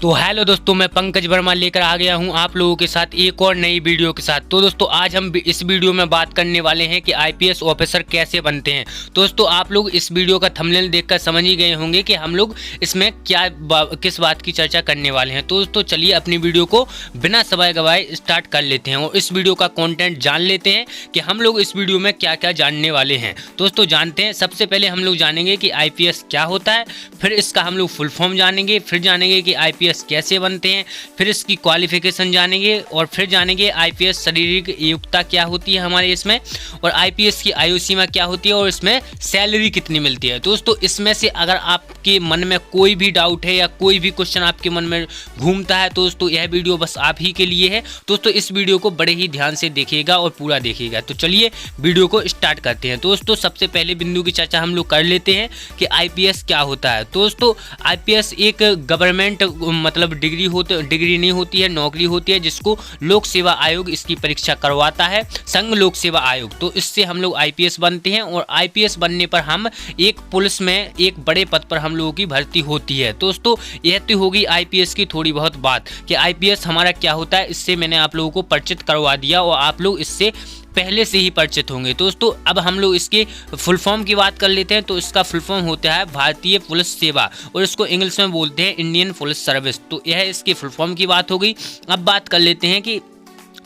तो हेलो दोस्तों, मैं पंकज वर्मा लेकर आ गया हूं आप लोगों के साथ एक और नई वीडियो के साथ। तो दोस्तों आज हम इस वीडियो में बात करने वाले हैं कि आईपीएस ऑफिसर कैसे बनते हैं। दोस्तों आप लोग इस वीडियो का थंबनेल देखकर समझ ही गए होंगे कि हम लोग इसमें किस बात की चर्चा करने वाले हैं। तो दोस्तों चलिए अपनी वीडियो को बिना समय गवाए स्टार्ट कर लेते हैं और इस वीडियो का कॉन्टेंट जान लेते हैं कि हम लोग इस वीडियो में क्या क्या जानने वाले हैं। दोस्तों जानते हैं, सबसे पहले हम लोग जानेंगे कि आईपीएस क्या होता है, फिर इसका हम लोग फुल फॉर्म जानेंगे, फिर जानेंगे कि आईपीएस कैसे बनते हैं, फिर इसकी क्वालिफिकेशन जानेंगे और फिर जानेंगे आईपीएस शारीरिक योग्यता क्या होती है हमारे इसमें, और आईपीएस की आयु सीमा क्या होती है और इसमें सैलरी कितनी मिलती है। दोस्तों इसमें से अगर आपके मन में कोई भी डाउट है या कोई भी क्वेश्चन आपके मन में घूमता है तो दोस्तों यह वीडियो बस आप ही के लिए है। दोस्तों इस वीडियो को बड़े ही ध्यान से देखिएगा और पूरा देखिएगा। तो चलिए वीडियो को स्टार्ट करते हैं। दोस्तों सबसे पहले बिंदु की चर्चा हम लोग कर लेते हैं कि आईपीएस क्या होता है। दोस्तों आईपीएस एक गवर्नमेंट मतलब डिग्री नहीं होती है, नौकरी होती है जिसको लोक सेवा आयोग इसकी परीक्षा करवाता है, संघ लोक सेवा आयोग। तो इससे हम लोग आईपीएस बनते हैं और आईपीएस बनने पर हम एक पुलिस में एक बड़े पद पर हम लोगों की भर्ती होती है। दोस्तों यह तो होगी आईपीएस की थोड़ी बहुत बात कि आईपीएस हमारा क्या होता है, इससे मैंने आप लोगों को परिचित करवा दिया और आप लोग इससे पहले से ही परिचित होंगे। दोस्तों अब हम लोग इसके फुल फॉर्म की बात कर लेते हैं। तो इसका फुल फॉर्म होता है भारतीय पुलिस सेवा और इसको इंग्लिश में बोलते हैं इंडियन पुलिस सर्विस। तो यह इसके फुल फॉर्म की बात हो गई। अब बात कर लेते हैं कि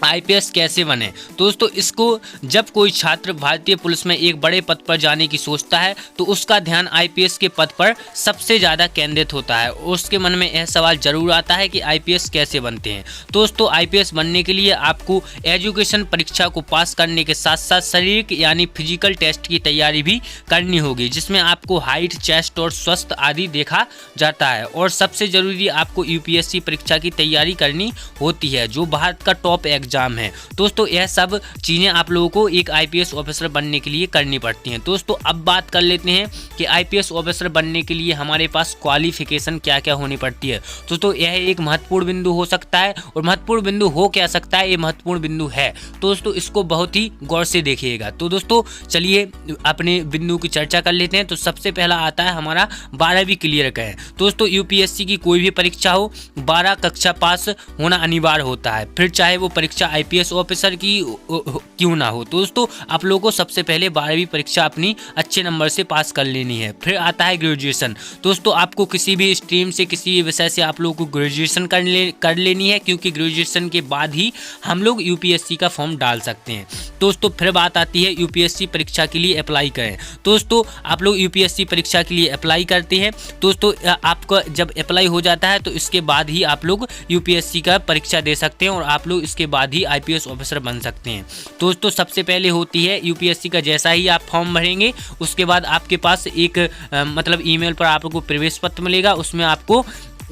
आईपीएस कैसे बने। दोस्तों इसको जब कोई छात्र भारतीय पुलिस में एक बड़े पद पर जाने की सोचता है तो उसका ध्यान आईपीएस के पद पर सबसे ज़्यादा केंद्रित होता है और उसके मन में यह सवाल जरूर आता है कि आईपीएस कैसे बनते हैं। दोस्तों आईपीएस बनने के लिए आपको एजुकेशन परीक्षा को पास करने के साथ साथ शारीरिक यानी फिजिकल टेस्ट की तैयारी भी करनी होगी, जिसमें आपको हाइट, चेस्ट और स्वास्थ्य आदि देखा जाता है। और सबसे ज़रूरी आपको यूपीएससी परीक्षा की तैयारी करनी होती है जो भारत का टॉप एग्जाम है। दोस्तों यह सब चीज़ें आप लोगों को एक आईपीएस ऑफिसर बनने के लिए करनी पड़ती हैं। दोस्तों अब बात कर लेते हैं कि आईपीएस ऑफिसर बनने के लिए हमारे पास क्वालिफिकेशन क्या क्या होनी पड़ती है। दोस्तों यह एक महत्वपूर्ण बिंदु हो सकता है और महत्वपूर्ण बिंदु हो क्या सकता है, ये महत्वपूर्ण बिंदु है। दोस्तों इसको बहुत ही गौर से देखिएगा। तो दोस्तों चलिए अपने बिंदु की चर्चा कर लेते हैं। तो सबसे पहला आता है हमारा 12वीं क्लियर करें। दोस्तों यूपीएससी की कोई भी परीक्षा हो 12 कक्षा पास होना अनिवार्य होता है, फिर चाहे वो परीक्षा आईपीएस ऑफिसर की क्यों ना हो। दोस्तों आप लोगों को सबसे पहले 12वीं परीक्षा अपनी अच्छे नंबर से पास कर लेनी है। फिर आता है ग्रेजुएशन। दोस्तों आपको किसी भी स्ट्रीम से किसी भी विषय से आप लोगों को ग्रेजुएशन कर लेनी है, क्योंकि ग्रेजुएशन के बाद ही हम लोग यूपीएससी का फॉर्म डाल सकते हैं। दोस्तों फिर बात आती है यूपीएससी परीक्षा के लिए अप्लाई करें। दोस्तों आप लोग यूपीएससी परीक्षा के लिए अप्लाई करते हैं। दोस्तों आपका जब अप्लाई हो जाता है तो इसके बाद ही आप लोग यूपीएससी का परीक्षा दे सकते हैं और आप लोग इसके बाद ही आईपीएस ऑफिसर बन सकते हैं। दोस्तों सबसे पहले होती है यूपीएससी का, जैसा ही आप फॉर्म भरेंगे उसके बाद आपके पास एक मतलब ईमेल पर आपको प्रवेश पत्र मिलेगा, उसमें आपको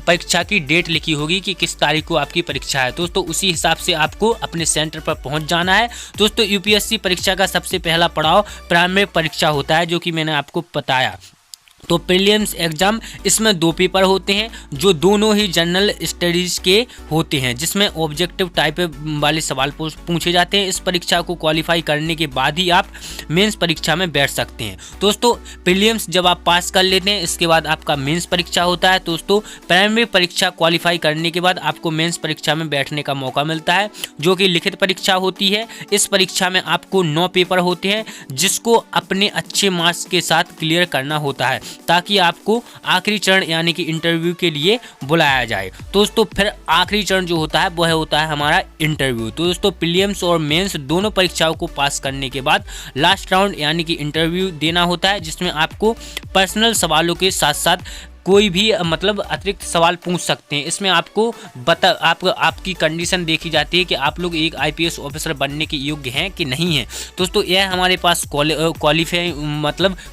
परीक्षा की डेट लिखी होगी कि किस तारीख को आपकी परीक्षा है। दोस्तों उसी हिसाब से आपको अपने सेंटर पर पहुंच जाना है। दोस्तों यूपीएससी परीक्षा का सबसे पहला पड़ाव प्रारंभिक परीक्षा होता है, जो कि मैंने आपको बताया। तो प्रीलिम्स एग्जाम, इसमें 2 पेपर होते हैं जो दोनों ही जनरल स्टडीज़ के होते हैं, जिसमें ऑब्जेक्टिव टाइप वाले सवाल पूछे जाते हैं। इस परीक्षा को क्वालिफाई करने के बाद ही आप मेंस परीक्षा में बैठ सकते हैं। दोस्तों प्रीलिम्स जब आप पास कर लेते हैं इसके बाद आपका मेंस परीक्षा होता है। दोस्तों प्रारंभिक परीक्षा क्वालिफाई करने के बाद आपको मेंस परीक्षा में बैठने का मौका मिलता है, जो कि लिखित परीक्षा होती है। इस परीक्षा में आपको 9 पेपर होते हैं जिसको अपने अच्छे मार्क्स के साथ क्लियर करना होता है, ताकि आपको आखिरी चरण यानी कि इंटरव्यू के लिए बुलाया जाए। दोस्तों फिर आखिरी चरण जो होता है वह होता है हमारा इंटरव्यू। तो दोस्तों प्रीलिम्स और मेंस दोनों परीक्षाओं को पास करने के बाद लास्ट राउंड यानी कि इंटरव्यू देना होता है, जिसमें आपको पर्सनल सवालों के साथ साथ कोई भी मतलब अतिरिक्त सवाल पूछ सकते हैं। इसमें आपको आपकी कंडीशन देखी जाती है कि आप लोग एक आईपीएस ऑफिसर बनने के योग्य हैं कि नहीं हैं। दोस्तों यह हमारे पास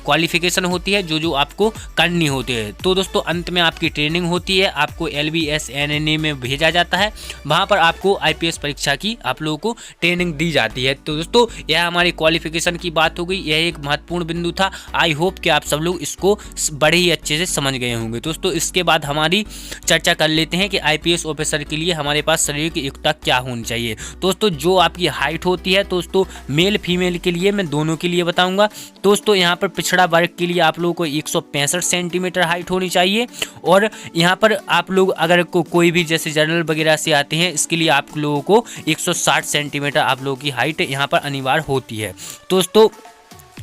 क्वालिफिकेशन होती है जो आपको करनी होती है। तो दोस्तों अंत में आपकी ट्रेनिंग होती है, आपको LBSNNA में भेजा जाता है, वहाँ पर आपको आईपीएस परीक्षा की आप लोगों को ट्रेनिंग दी जाती है। तो दोस्तों यह हमारी क्वालिफिकेशन की बात हो गई। यह एक महत्वपूर्ण बिंदु था। आई होप कि आप सब लोग इसको बड़े ही अच्छे से समझ गए होंगे। दोस्तों इसके बाद हमारी चर्चा कर लेते हैं कि आईपीएस ऑफिसर के लिए हमारे पास शारीरिक योग्यता क्या होनी चाहिए। दोस्तों जो आपकी हाइट होती है दोस्तों मेल फीमेल के लिए मैं दोनों के लिए बताऊंगा। दोस्तों यहाँ पर पिछड़ा वर्ग के लिए आप लोगों को 165 सेंटीमीटर हाइट होनी चाहिए और यहाँ पर आप लोग अगर कोई भी जैसे जनरल वगैरह से आते हैं इसके लिए आप लोगों को 160 सेंटीमीटर आप लोगों की हाइट यहाँ पर अनिवार्य होती है। दोस्तों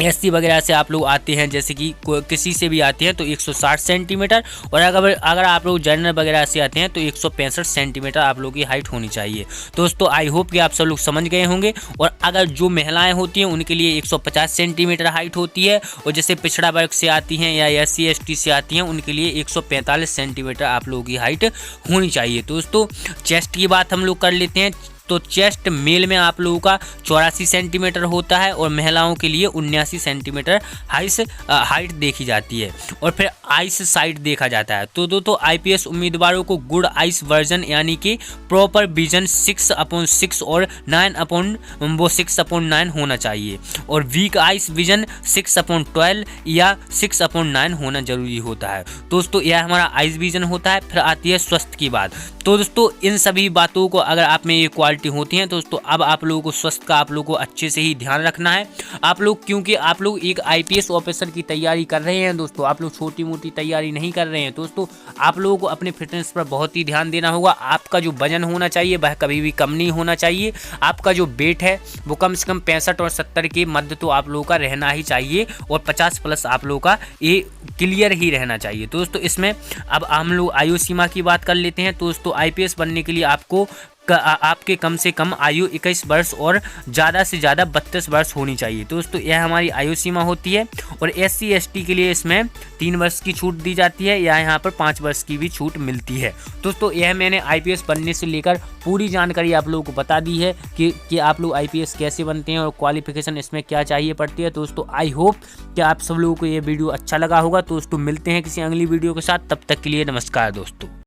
एससी वगैरह से आप लोग आते हैं जैसे कि किसी से भी आते हैं तो 160 सेंटीमीटर और अगर आप लोग जनरल वगैरह से आते हैं तो 165 सेंटीमीटर आप लोगों की हाइट होनी चाहिए। दोस्तों आई होप कि आप सब लोग समझ गए होंगे। और अगर जो महिलाएं होती हैं उनके लिए 150 सेंटीमीटर हाइट होती है और जैसे पिछड़ा वर्ग से आती हैं या एससी एसटी से आती हैं उनके लिए 145 सेंटीमीटर आप लोगों की हाइट होनी चाहिए। दोस्तों चेस्ट की बात हम लोग कर लेते हैं। तो चेस्ट मेल में आप लोगों का 84 सेंटीमीटर होता है और महिलाओं के लिए 79 सेंटीमीटर हाइट देखी जाती है। और फिर आइस साइट देखा जाता है। तो दोस्तों आईपीएस उम्मीदवारों को गुड आइस वर्जन यानी कि प्रॉपर विजन 6/6 और 6/9 होना चाहिए और वीक आइस विजन 6/12 या 6/9 होना जरूरी होता है। दोस्तों यह हमारा आइस विजन होता है। फिर आती है स्वास्थ्य की बात। तो दोस्तों इन सभी बातों को अगर आप में ये क्वालिटी होती हैं दोस्तों अब आप लोगों को स्वास्थ्य का आप लोगों को अच्छे से ही ध्यान रखना है। आप लोग क्योंकि आप लोग एक आईपीएस ऑफिसर की तैयारी कर रहे हैं दोस्तों, आप लोग छोटी मोटी तैयारी नहीं कर रहे हैं दोस्तों। आप लोगों को अपने फिटनेस पर बहुत ही ध्यान देना होगा। आपका जो वजन होना चाहिए वह कभी भी कम नहीं होना चाहिए। आपका जो वेट है वो कम से कम 65 और 70 के मध्य तो आप लोगों का रहना ही चाहिए और 50 प्लस आप लोगों का ये क्लियर ही रहना चाहिए। दोस्तों इसमें अब हम लोग आयु सीमा की बात कर लेते हैं। दोस्तों आईपीएस बनने के लिए आपके कम से कम आयु 21 वर्ष और ज़्यादा से ज़्यादा 32 वर्ष होनी चाहिए। दोस्तों यह हमारी आयु सीमा होती है। और एससी एसटी के लिए इसमें 3 वर्ष की छूट दी जाती है या यहाँ पर 5 वर्ष की भी छूट मिलती है। दोस्तों यह मैंने आईपीएस बनने से लेकर पूरी जानकारी आप लोगों को बता दी है कि आप लोग आईपीएस कैसे बनते हैं और क्वालिफिकेशन इसमें क्या चाहिए पड़ती है। दोस्तों आई होप कि आप सब लोगों को ये वीडियो अच्छा लगा होगा। दोस्तों मिलते हैं किसी अगली वीडियो के साथ, तब तक के लिए नमस्कार दोस्तों।